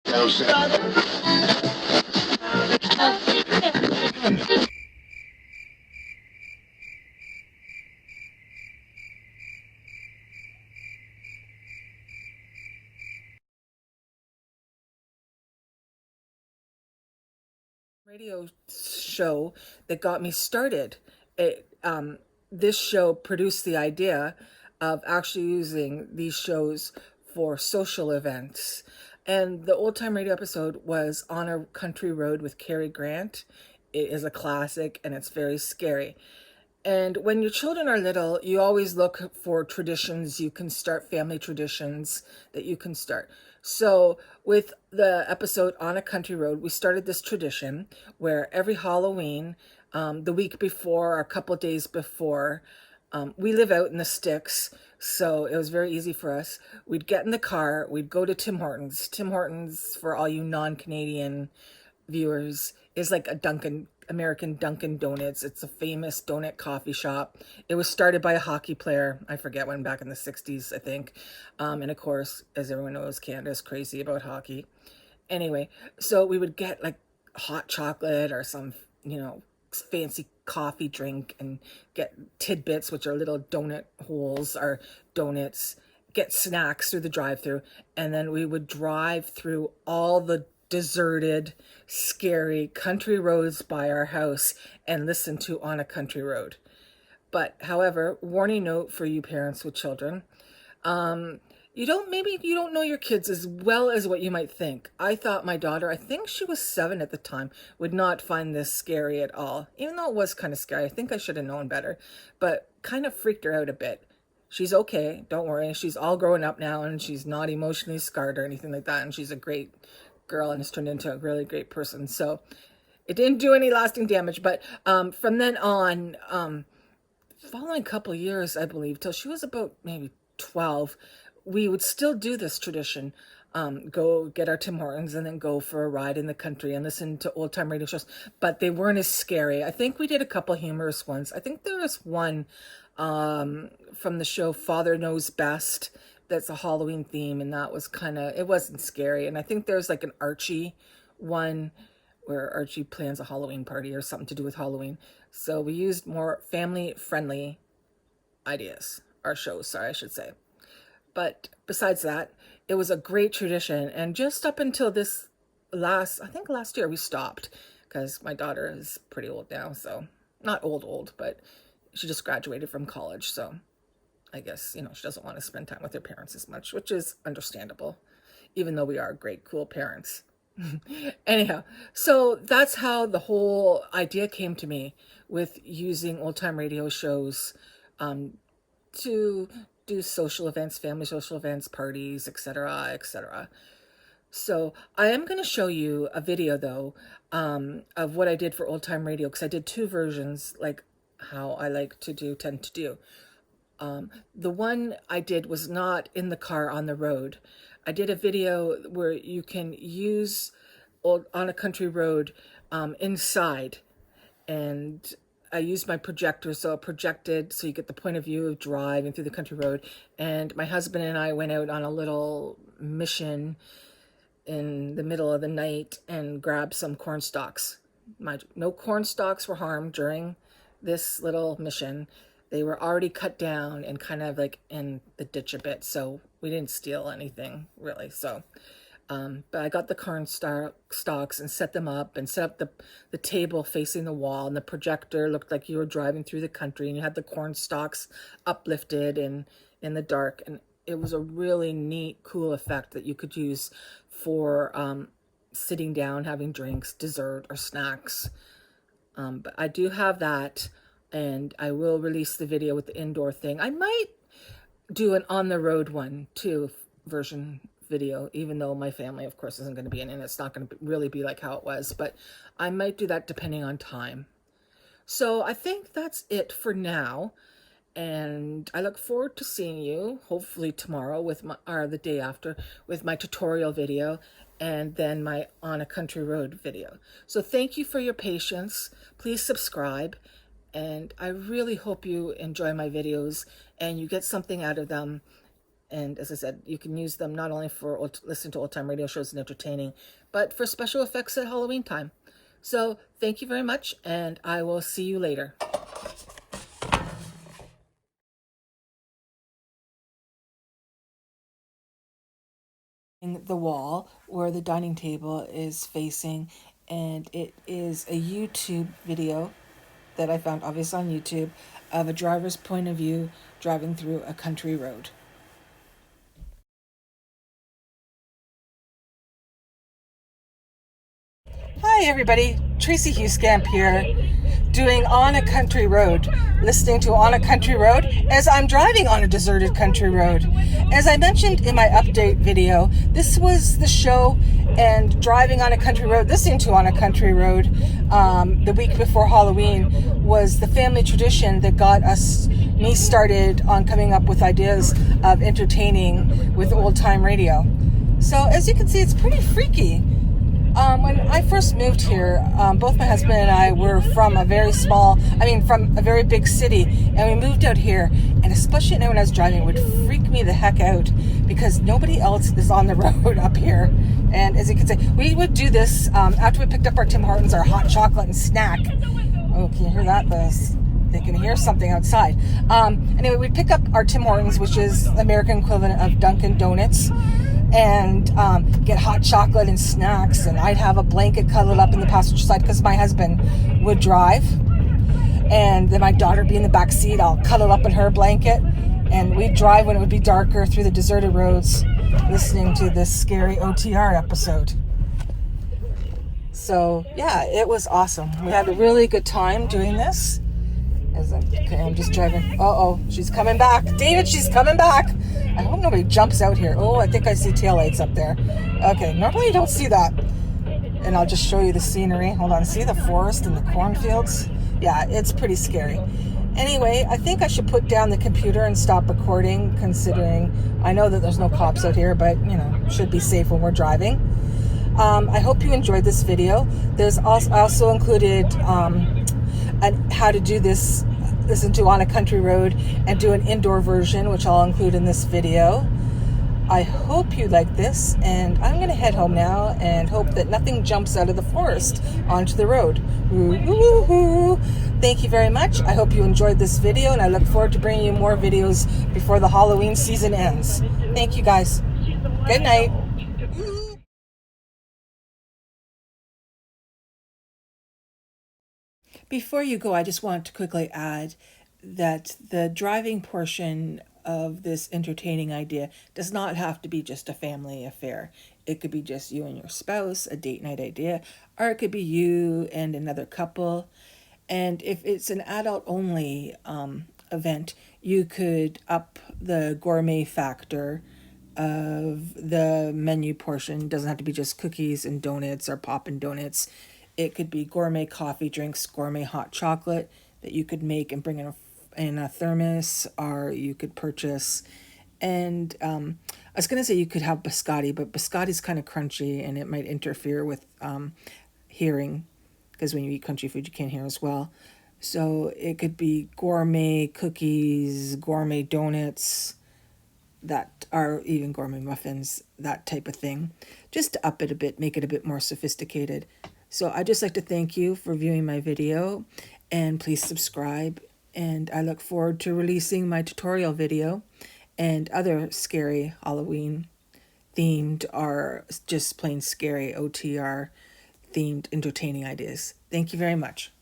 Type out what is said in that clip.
Radio show that got me started. This show produced the idea of actually using these shows for social events. And the old time radio episode was On a Country Road with Cary Grant. It is a classic and it's very scary. And when your children are little, you always look for traditions you can start, family traditions that you can start. So, with the episode On a Country Road, we started this tradition where every Halloween, the week before or a couple days before, we live out in the sticks, so it was very easy for us. We'd get in the car, we'd go to Tim Hortons. Tim Hortons, for all you non-Canadian viewers, is like a American Dunkin' Donuts. It's a famous donut coffee shop. It was started by a hockey player. I forget when, back in the 60s, I think. And of course, as everyone knows, Canada's crazy about hockey. Anyway, so we would get like hot chocolate or some, fancy coffee drink and get tidbits, which are little donut holes or donuts, get snacks through the drive-through, and then we would drive through all the deserted, scary country roads by our house and listen to On a Country Road. But however, warning note for you parents with children, maybe you don't know your kids as well as what you might think. I thought my daughter, I think she was 7 at the time, would not find this scary at all. Even though it was kind of scary, I think I should have known better, but kind of freaked her out a bit. She's okay, don't worry. She's all grown up now and she's not emotionally scarred or anything like that. And she's a great girl and has turned into a really great person. So it didn't do any lasting damage. But from then on, following a couple years, I believe, till she was about maybe 12, we would still do this tradition. Go get our Tim Hortons and then go for a ride in the country and listen to old time radio shows. But they weren't as scary. I think we did a couple humorous ones. I think there was one from the show Father Knows Best. That's a Halloween theme, and that was it wasn't scary. And I think there's like an Archie one where Archie plans a Halloween party or something to do with Halloween. So we used more family friendly ideas, our shows, sorry, I should say. But besides that, it was a great tradition. And just up until I think last year we stopped because my daughter is pretty old now. So not old, but she just graduated from college. So I guess, she doesn't want to spend time with her parents as much, which is understandable, even though we are great, cool parents. Anyhow, so that's how the whole idea came to me with using old time radio shows to do social events, family social events, parties, etc., etc. So I am going to show you a video, though, of what I did for old time radio, because I did 2 versions, like how I tend to do. The one I did was not in the car on the road. I did a video where you can use On a Country Road inside, and I used my projector, so it projected so you get the point of view of driving through the country road. And my husband and I went out on a little mission in the middle of the night and grabbed some corn stalks. No corn stalks were harmed during this little mission. They were already cut down and kind of like in the ditch a bit, so we didn't steal anything really. So but I got the corn stalks and set them up and set up the table facing the wall, and the projector looked like you were driving through the country, and you had the corn stalks uplifted in the dark. And it was a really neat, cool effect that you could use for sitting down, having drinks, dessert, or snacks. But I do have that, and I will release the video with the indoor thing. I might do an on the road one too, version video, even though my family, of course, isn't going to be in it. It's not going to really be like how it was, but I might do that depending on time. So I think that's it for now. And I look forward to seeing you, hopefully tomorrow or the day after, with my tutorial video and then my On a Country Road video. So thank you for your patience. Please subscribe. And I really hope you enjoy my videos and you get something out of them. And as I said, you can use them not only for listening to old-time radio shows and entertaining, but for special effects at Halloween time. So thank you very much, and I will see you later. The wall where the dining table is facing, and it is a YouTube video that I found obviously on YouTube of a driver's point of view driving through a country road. Hi everybody, Tracy Hughescamp here, doing On a Country Road, listening to On a Country Road as I'm driving on a deserted country road. As I mentioned in my update video, this was the show and driving on a country road, listening to On a Country Road the week before Halloween was the family tradition that got me started on coming up with ideas of entertaining with old-time radio. So as you can see, it's pretty freaky. When I first moved here, both my husband and I were from a very big city, and we moved out here, and especially when I was driving, it would freak me the heck out because nobody else is on the road up here. And as you can see, we would do this after we picked up our Tim Hortons, our hot chocolate and snack. Oh, can you hear that? They can hear something outside. Anyway, we'd pick up our Tim Hortons, which is the American equivalent of Dunkin' Donuts, and get hot chocolate and snacks, and I'd have a blanket cuddled up in the passenger side because my husband would drive, and then my daughter would be in the back seat. I'll cuddle up in her blanket, and we'd drive when it would be darker through the deserted roads, listening to this scary OTR episode. So yeah, it was awesome. We had a really good time doing this. I'm just driving. Uh-oh, she's coming back. David, she's coming back. I hope nobody jumps out here. Oh, I think I see taillights up there. Okay, normally you don't see that. And I'll just show you the scenery. Hold on, see the forest and the cornfields? Yeah, it's pretty scary. Anyway, I think I should put down the computer and stop recording, considering I know that there's no cops out here, but, should be safe when we're driving. I hope you enjoyed this video. There's also included how to do this, listen to On a Country Road, and do an indoor version, which I'll include in this video. I hope you like this, and I'm going to head home now and hope that nothing jumps out of the forest onto the road. Woo-hoo-hoo-hoo. Thank you very much. I hope you enjoyed this video, and I look forward to bringing you more videos before the Halloween season ends. Thank you, guys. Good night. Before you go, I just want to quickly add that the driving portion of this entertaining idea does not have to be just a family affair. It could be just you and your spouse, a date night idea, or it could be you and another couple. And if it's an adult-only event, you could up the gourmet factor of the menu portion. It doesn't have to be just cookies and donuts or Poppin' Donuts. It could be gourmet coffee drinks, gourmet hot chocolate that you could make and bring in a thermos, or you could purchase. And I was going to say you could have biscotti, but biscotti is kind of crunchy and it might interfere with hearing, because when you eat crunchy food, you can't hear as well. So it could be gourmet cookies, gourmet donuts, that are even gourmet muffins, that type of thing, just to up it a bit, make it a bit more sophisticated. So I'd just like to thank you for viewing my video, and please subscribe, and I look forward to releasing my tutorial video and other scary Halloween themed or just plain scary OTR themed entertaining ideas. Thank you very much.